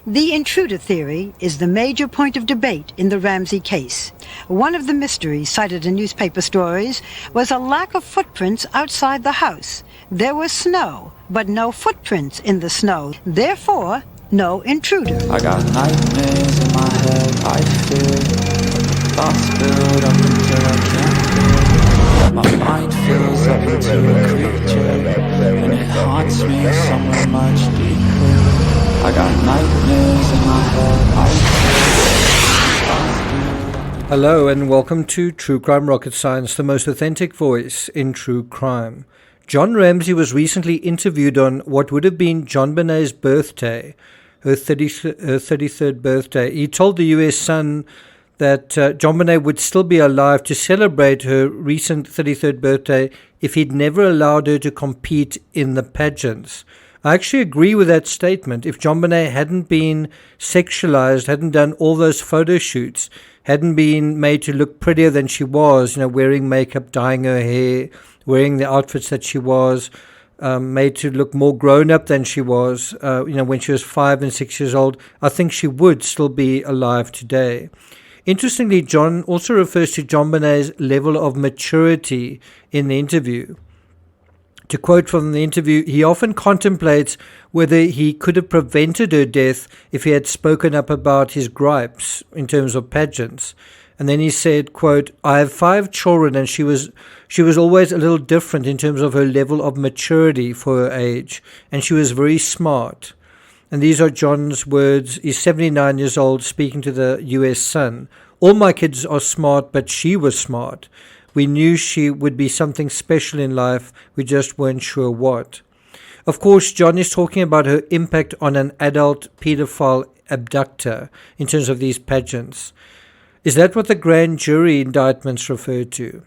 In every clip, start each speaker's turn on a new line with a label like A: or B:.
A: The intruder theory is the major point of debate in the Ramsey case. One of the mysteries cited in newspaper stories was a lack of footprints outside the house. There was snow, but no footprints in the snow. Therefore, no intruder.
B: I got nightmares in my head, I fear. Thoughts build up until I can't feel. My mind fills up into a creature, and it haunts me somewhere much deeper. I got nightmares in my head, I fear.
C: Hello and welcome to True Crime Rocket Science, the most authentic voice in true crime. John Ramsey was recently interviewed on what would have been JonBenet's birthday, her 33rd birthday. He told the US Sun that JonBenet would still be alive to celebrate her recent 33rd birthday if he'd never allowed her to compete in the pageants. I actually agree with that statement. If JonBenet hadn't been sexualized, hadn't done all those photo shoots, hadn't been made to look prettier than she was, wearing makeup, dyeing her hair, wearing the outfits that she was, made to look more grown up than she was, when she was 5 and 6 years old, I think she would still be alive today. Interestingly, John also refers to JonBenet's level of maturity in the interview. To quote from the interview, he often contemplates whether he could have prevented her death if he had spoken up about his gripes in terms of pageants. And then he said, quote, I have 5 children and she was always a little different in terms of her level of maturity for her age. And she was very smart. And these are John's words. He's 79 years old speaking to the US Sun. All my kids are smart, but she was smart. We knew she would be something special in life. We just weren't sure what. Of course, John is talking about her impact on an adult pedophile abductor in terms of these pageants. Is that what the grand jury indictments refer to?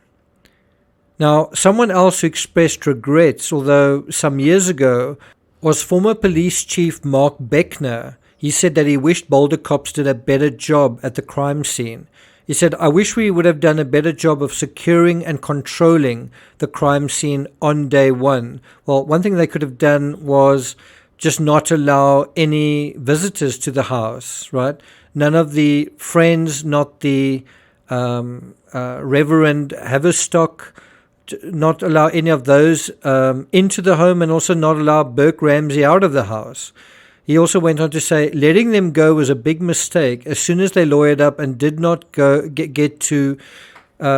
C: Now, someone else who expressed regrets, although some years ago, was former police chief Mark Beckner. He said that he wished Boulder cops did a better job at the crime scene. He said, I wish we would have done a better job of securing and controlling the crime scene on day one. Well, one thing they could have done was just not allow any visitors to the house, right? None of the friends, not the Reverend Haverstock, not allow any of those into the home, and also not allow Burke Ramsey out of the house. He also went on to say, letting them go was a big mistake as soon as they lawyered up and did not get to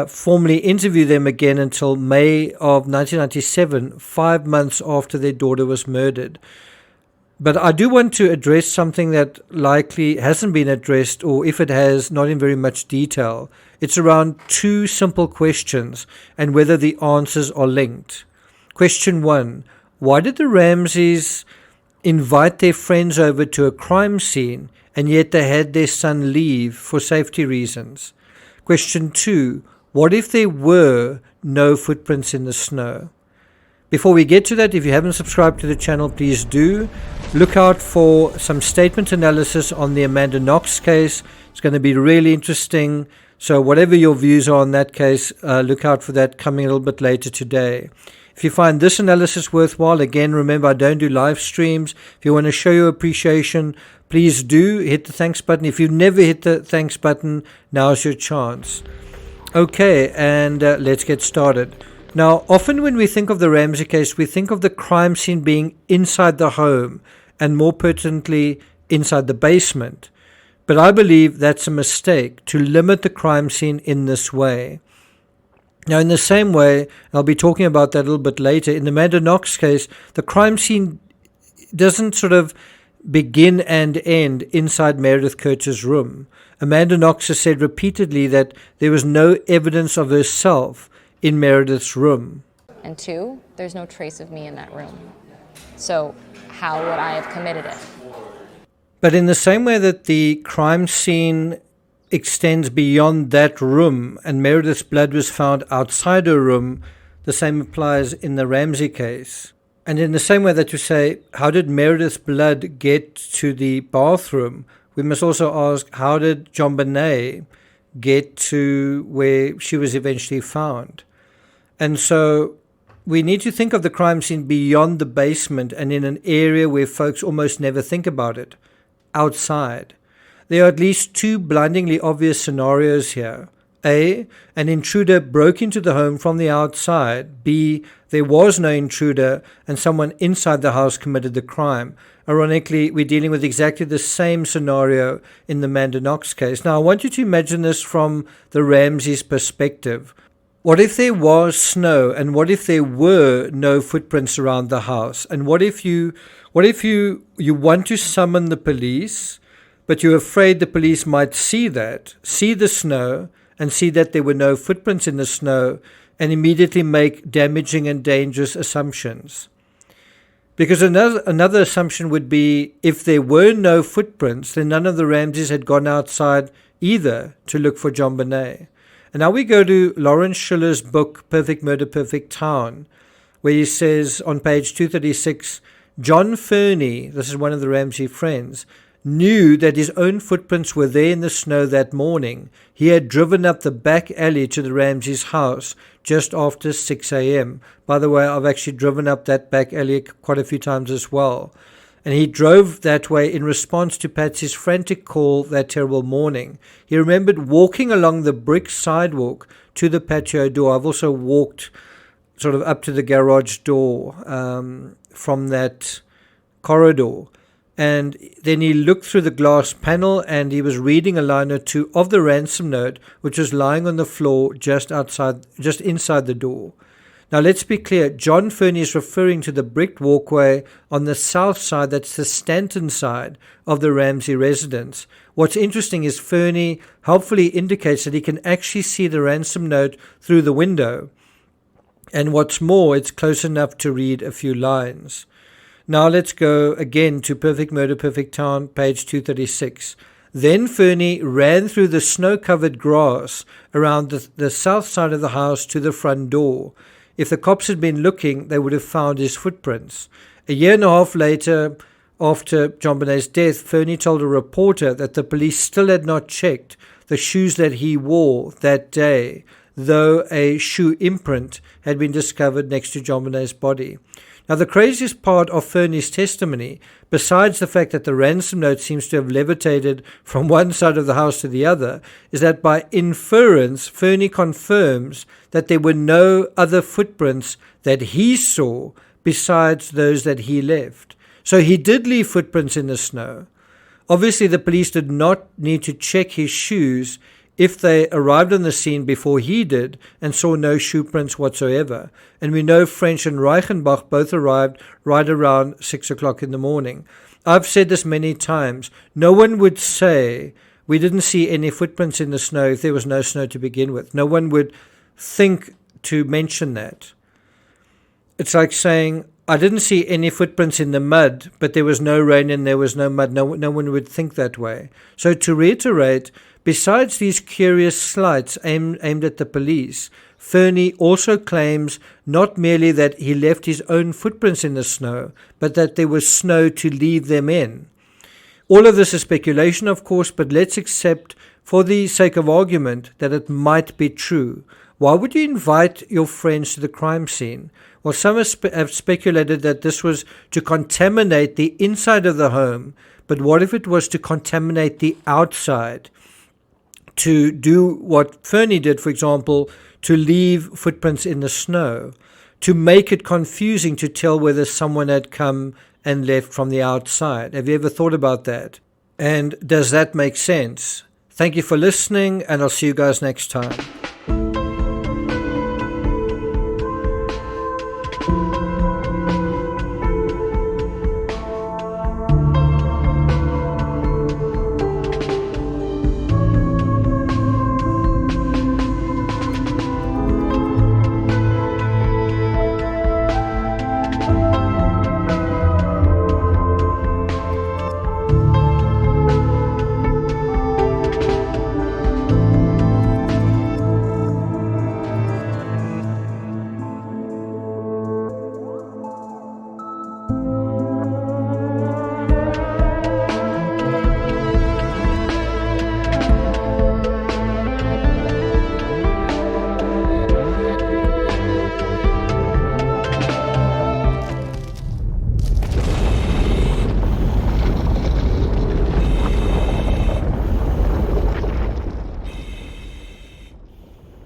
C: formally interview them again until May of 1997, 5 months after their daughter was murdered. But I do want to address something that likely hasn't been addressed, or if it has, not in very much detail. It's around 2 simple questions and whether the answers are linked. Question 1, why did the Ramseys invite their friends over to a crime scene and yet they had their son leave for safety reasons? Question 2, what if there were no footprints in the snow? Before we get to that, if you haven't subscribed to the channel, please do. Look out for some statement analysis on the Amanda Knox case. It's going to be really interesting. So whatever your views are on that case, look out for that coming a little bit later today. If you find this analysis worthwhile, again, remember I don't do live streams. If you want to show your appreciation, please do hit the thanks button. If you've never hit the thanks button, now's your chance. Okay, and let's get started. Now, often when we think of the Ramsey case, we think of the crime scene being inside the home and more pertinently inside the basement. But I believe that's a mistake to limit the crime scene in this way. Now, in the same way, I'll be talking about that a little bit later, in the Amanda Knox case, the crime scene doesn't sort of begin and end inside Meredith Kurtz's room. Amanda Knox has said repeatedly that there was no evidence of herself in Meredith's room.
D: And 2, there's no trace of me in that room. So how would I have committed it?
C: But in the same way that the crime scene extends beyond that room and Meredith's blood was found outside her room, the same applies in the Ramsey case. And in the same way that you say, how did Meredith's blood get to the bathroom? We must also ask, how did JonBenet get to where she was eventually found? And so we need to think of the crime scene beyond the basement and in an area where folks almost never think about it, outside. There are at least two blindingly obvious scenarios here. A, an intruder broke into the home from the outside. B, there was no intruder and someone inside the house committed the crime. Ironically, we're dealing with exactly the same scenario in the Amanda Knox case. Now, I want you to imagine this from the Ramseys' perspective. What if there was snow, and what if there were no footprints around the house? And what if you want to summon the police, but you're afraid the police might see the snow, and see that there were no footprints in the snow, and immediately make damaging and dangerous assumptions? Because another assumption would be, if there were no footprints, then none of the Ramseys had gone outside either to look for JonBenet. And now we go to Lawrence Schiller's book, Perfect Murder, Perfect Town, where he says on page 236, John Fernie, this is one of the Ramsey friends, knew that his own footprints were there in the snow that morning. He had driven up the back alley to the Ramseys' house just after 6 a.m. By the way, I've actually driven up that back alley quite a few times as well. And he drove that way in response to Patsy's frantic call that terrible morning. He remembered walking along the brick sidewalk to the patio door. I've also walked sort of up to the garage door from that corridor. And then he looked through the glass panel and he was reading a line or two of the ransom note, which was lying on the floor just inside the door. Now, let's be clear. John Fernie is referring to the bricked walkway on the south side, that's the Stanton side of the Ramsey residence. What's interesting is Fernie helpfully indicates that he can actually see the ransom note through the window. And what's more, it's close enough to read a few lines. Now let's go again to Perfect Murder, Perfect Town, page 236. Then Fernie ran through the snow-covered grass around the south side of the house to the front door. If the cops had been looking, they would have found his footprints. A year and a half later, after JonBenet's death, Fernie told a reporter that the police still had not checked the shoes that he wore that day, though a shoe imprint had been discovered next to JonBenet's body. Now, the craziest part of Fernie's testimony, besides the fact that the ransom note seems to have levitated from one side of the house to the other, is that by inference, Fernie confirms that there were no other footprints that he saw besides those that he left. So he did leave footprints in the snow. Obviously, the police did not need to check his shoes if they arrived on the scene before he did and saw no shoe prints whatsoever. And we know French and Reichenbach both arrived right around 6 o'clock in the morning. I've said this many times. No one would say we didn't see any footprints in the snow if there was no snow to begin with. No one would think to mention that. It's like saying, I didn't see any footprints in the mud, but there was no rain and there was no mud. No one would think that way. So to reiterate, besides these curious slights aimed at the police, Fernie also claims not merely that he left his own footprints in the snow, but that there was snow to leave them in. All of this is speculation, of course, but let's accept, for the sake of argument, that it might be true. Why would you invite your friends to the crime scene? Well, some have speculated that this was to contaminate the inside of the home, but what if it was to contaminate the outside? To do what Fernie did, for example, to leave footprints in the snow, to make it confusing to tell whether someone had come and left from the outside. Have you ever thought about that? And does that make sense? Thank you for listening, and I'll see you guys next time.